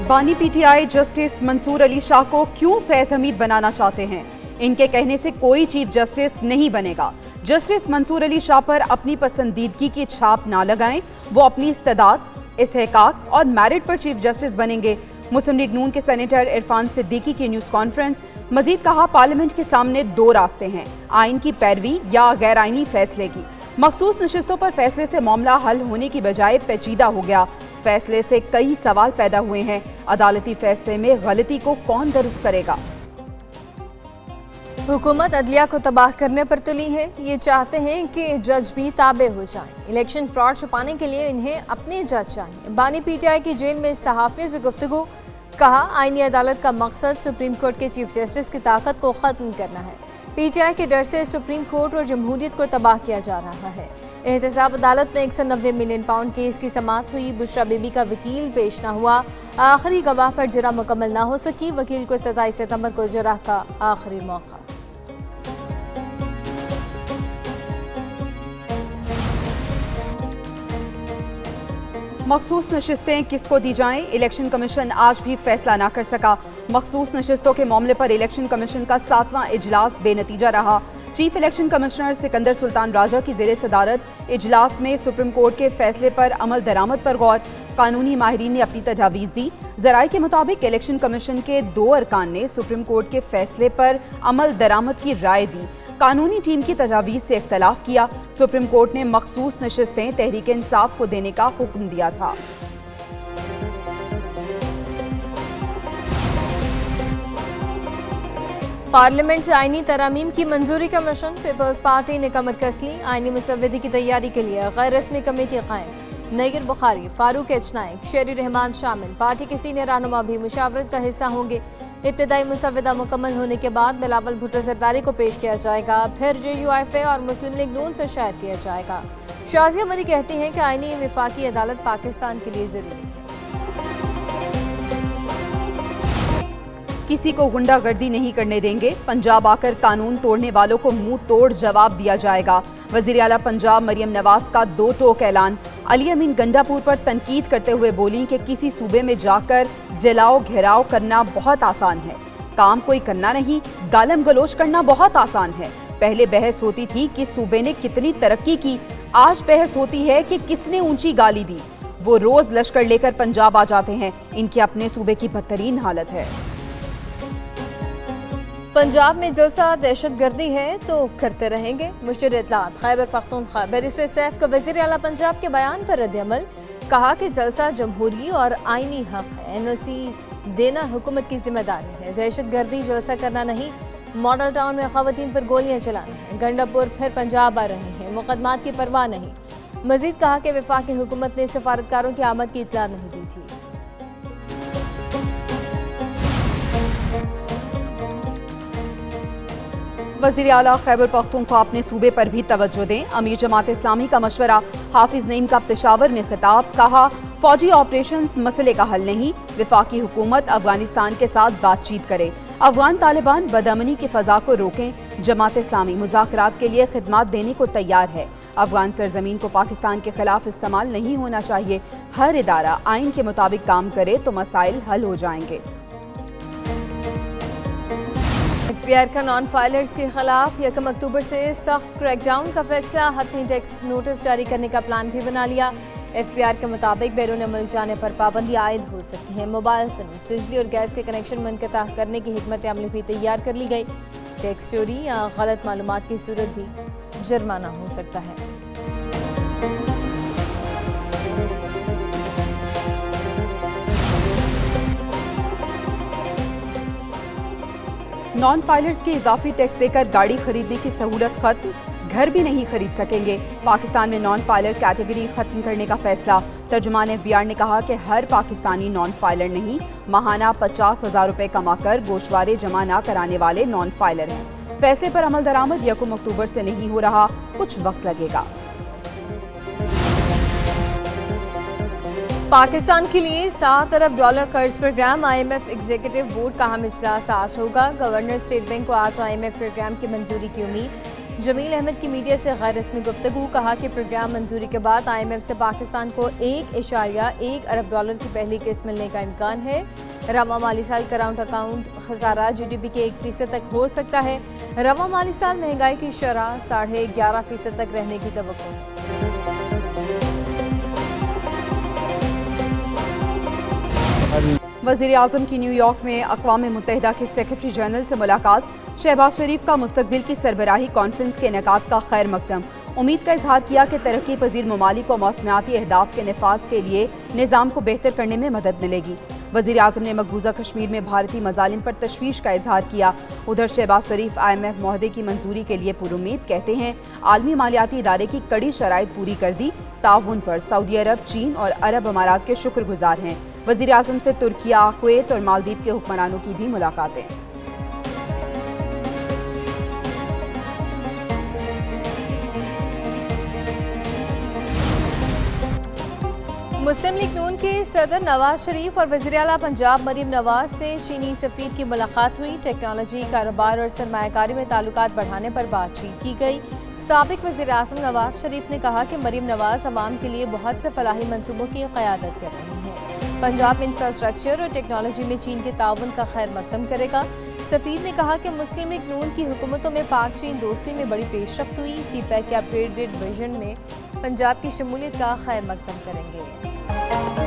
बानी PTI justice Mansoor Ali Shah को क्यों फैज हमीद बनाना चाहते हैं? इनके कहने से कोई चीफ जस्टिस नहीं बनेगा। जस्टिस मंसूर अली शाह पर अपनी पसंदीदगी की छाप ना लगाएं। वो अपनी इस्तेदाद, इस्तेहकाक और मेरिट पर चीफ जस्टिस बनेंगे। मुस्लिम लीग नून के सेनेटर इरफान सिद्दीकी की न्यूज़ कॉन्फ्रेंस। मजीद कहा, पार्लियामेंट के सामने दो रास्ते हैं, आइन की पैरवी या गैर आइनी फैसले की। मखसूस नशिस्तों पर फैसले से मामला हल होने की बजाय पेचीदा हो गया। फैसले से कई सवाल पैदा हुए हैं। अदालती फैसले में गलती को कौन दुरुस्त करेगा? हुकूमत अदलिया को तबाह करने पर तुली है। ये चाहते हैं कि जज भी ताबे हो जाएं। इलेक्शन फ्रॉड छुपाने के लिए इन्हें अपने जज चाहिए। बानी पीटीआई की जेल में सहाफियों से गुफ्तगू। कहा, आईनी अदालत का मकसद सुप्रीम कोर्ट के चीफ जस्टिस की ताकत को ख़त्म करना है। पीटीआई के डर से सुप्रीम कोर्ट और जमहूरियत को तबाह किया जा रहा है। एहतसाब अदालत में 190 मिलियन पाउंड केस की समाअत हुई। बुशरा बीबी का वकील पेश न हुआ। आखिरी गवाह पर जरा मुकम्मल ना हो सकी। वकील को 27 सितंबर को जरा का आखिरी मौका। मखसूस नशिस्तें किसको दी जाएं? इलेक्शन कमीशन आज भी फैसला ना कर सका। मखसूस नशिस्तों के मामले पर इलेक्शन कमीशन का 7वां इजलास बेनतीजा रहा। Chief election commissioner Sikandar Sultan Raja की ज़ेरे सदारत इजलास में सुप्रीम कोर्ट के फैसले पर अमल दरामद पर गौर। कानूनी माहिरीन ने अपनी तजावीज़ दी। ज़राए के मुताबिक इलेक्शन कमीशन के 2 अरकान ने सुप्रीम कोर्ट के फैसले पर अमल दरामद की राय दी। कानूनी टीम की तजावीज़ से इख्तलाफ किया। सुप्रीम कोर्ट ने मखसूस नशिस्तें तहरीक इंसाफ को देने का हुक्म दिया था। पार्लियामेंट से आईनी तरामीम की मंजूरी का मिशन। पीपल्स पार्टी ने कमर कस ली। आईनी मुसव्वदी की तैयारी के लिए गैर रस्मी कमेटी कायम। नईर बुखारी, फारूक एच नाइक, शेरी रहमान शामिल। पार्टी के सीनियर रहनुमा भी मुशावरत का हिस्सा होंगे। इब्तिदाई मुसव्वदा मुकम्मल होने के बाद बिलावल भुट्टो जरदारी को पेश किया जाएगा। फिर JUIFA और मुस्लिम लीग नून से शायर किया जाएगा। शाजिया मरी कहती हैं कि आईनी विफाकी अदालत पाकिस्तान के लिए जरूरी है। किसी को गुंडागर्दी नहीं करने देंगे। पंजाब आकर कानून तोड़ने वालों को मुंह तोड़ जवाब दिया जाएगा। वज़ीर आला पंजाब मरियम नवाज का 2 टोक ऐलान। अली अमीन गंडापुर पर तनकीद करते हुए बोली कि किसी सूबे में जाकर जलाओ घेराव करना बहुत आसान है, काम कोई करना नहीं। गालम गलोच करना बहुत आसान है। पहले बहस होती थी कि सूबे ने कितनी तरक्की की, आज बहस होती है कि किसने ऊंची गाली दी। वो रोज लश्कर लेकर पंजाब आ जाते हैं। इनके अपने सूबे की बदतरीन हालत है। पंजाब में जलसा दहशतगर्दी है तो करते रहेंगे। मुश्तिर इत्तलात खैबर पख्तूनख्वा बैरिस्टर सैफ का वज़ीर आला पंजाब के बयान पर रद्द-ए-अमल। कहा कि जलसा जमहूरी और आईनी हक है। NOC देना हुकूमत की जिम्मेदारी है। दहशतगर्दी जलसा करना नहीं। मॉडल टाउन में ख़वातीन पर गोलियां चलाना है। गंडापुर फिर पंजाब आ रहे हैं। मुकदमात की परवाह नहीं। मजीद कहा कि वफाकी हुकूमत ने सफारतकारों की आमद की इत्तला नहीं दी थी। वज़ीर आला खैबर पख्तूनख्वा अपने सूबे पर भी तवज्जो दें। अमीर जमात इस्लामी का मशवरा। हाफिज नईम का पेशावर में खिताब। कहा, फौजी ऑपरेशंस मसले का हल नहीं। वफाकी हुकूमत अफगानिस्तान के साथ बातचीत करे। अफगान तालिबान बदअमनी की फ़ज़ा को रोकें। जमात इस्लामी मुज़ाकरात के लिए खिदमात देने को तैयार है। अफगान सरजमीन को पाकिस्तान के खिलाफ इस्तेमाल नहीं होना चाहिए। हर इदारा आइन के मुताबिक काम करे तो मसाइल हल हो जाएंगे। FBR का नॉन फाइलर्स के खिलाफ 1 अक्टूबर से सख्त क्रैकडाउन का फैसला। हतमी टेक्स्ट नोटिस जारी करने का प्लान भी बना लिया। FBR के मुताबिक बैरून मुल्क जाने पर पाबंदी आयद हो सकती है। मोबाइल सर्विस, बिजली और गैस के कनेक्शन मुनक़ता करने की हिकमत अमली भी तैयार कर ली गई। टैक्स चोरी या गलत मालूमात की सूरत भी जुर्माना हो सकता है। नॉन फाइलर्स की इजाफी टैक्स देकर गाड़ी खरीदने की सहूलत खत्म। घर भी नहीं खरीद सकेंगे। पाकिस्तान में नॉन फाइलर कैटेगरी खत्म करने का फैसला। तर्जुमान FBR ने कहा कि हर पाकिस्तानी नॉन फाइलर नहीं, माहाना 50,000 रुपए कमाकर गोशवारे जमा न कराने वाले नॉन फाइलर हैं। फैसले पर अमल दरामद 1 अक्टूबर से नहीं हो रहा, कुछ वक्त लगेगा। पाकिस्तान के लिए $7 अरब कर्ज प्रोग्राम। IMF एग्जीक्यूटिव बोर्ड का अहम इजलास आज होगा। गवर्नर स्टेट बैंक को आज IMF प्रोग्राम की मंजूरी की उम्मीद। جمیل احمد کی میڈیا سے غیر رسمی گفتگو، کہا کہ پروگرام منظوری کے بعد IMF سے پاکستان کو $1.1 ارب کی پہلی قسط ملنے کا امکان ہے۔ رواں مالی سال کرنٹ اکاؤنٹ خسارہ GDP کے 1% تک ہو سکتا ہے۔ رواں مالی سال مہنگائی کی شرح 11.5% تک رہنے کی توقع ہے۔ وزیر اعظم کی نیو یارک میں اقوام متحدہ کے سیکرٹری جنرل سے ملاقات، شہباز شریف کا مستقبل کی سربراہی کانفرنس کے انعقاد کا خیر مقدم، امید کا اظہار کیا کہ ترقی پذیر ممالک کو موسمیاتی اہداف کے نفاذ کے لیے نظام کو بہتر کرنے میں مدد ملے گی۔ وزیر اعظم نے مقبوضہ کشمیر میں بھارتی مظالم پر تشویش کا اظہار کیا۔ ادھر شہباز شریف IMF معاہدے کی منظوری کے لیے پر امید، کہتے ہیں عالمی مالیاتی ادارے کی کڑی شرائط پوری کر دی، تعاون پر سعودی عرب، چین اور عرب امارات کے شکر گزار ہیں۔ وزیر اعظم سے ترکیہ، کویت اور مالدیپ کے حکمرانوں کی بھی ملاقاتیں۔ مسلم لیگ نون کے صدر نواز شریف اور وزیر اعلیٰ پنجاب مریم نواز سے چینی سفیر کی ملاقات ہوئی۔ ٹیکنالوجی، کاروبار اور سرمایہ کاری میں تعلقات بڑھانے پر بات چیت کی گئی۔ سابق وزیر اعظم نواز شریف نے کہا کہ مریم نواز عوام کے لیے بہت سے فلاحی منصوبوں کی قیادت کر رہی ہیں۔ پنجاب میں انفراسٹرکچر اور ٹیکنالوجی میں چین کے تعاون کا خیر مقدم کرے گا۔ سفیر نے کہا کہ مسلم لیگ نون کی حکومتوں میں پاک چین دوستی میں بڑی پیش رفت ہوئی۔ سی پیک کے اپ گریڈڈ ویژن میں پنجاب کی شمولیت کا خیر مقدم کریں گے۔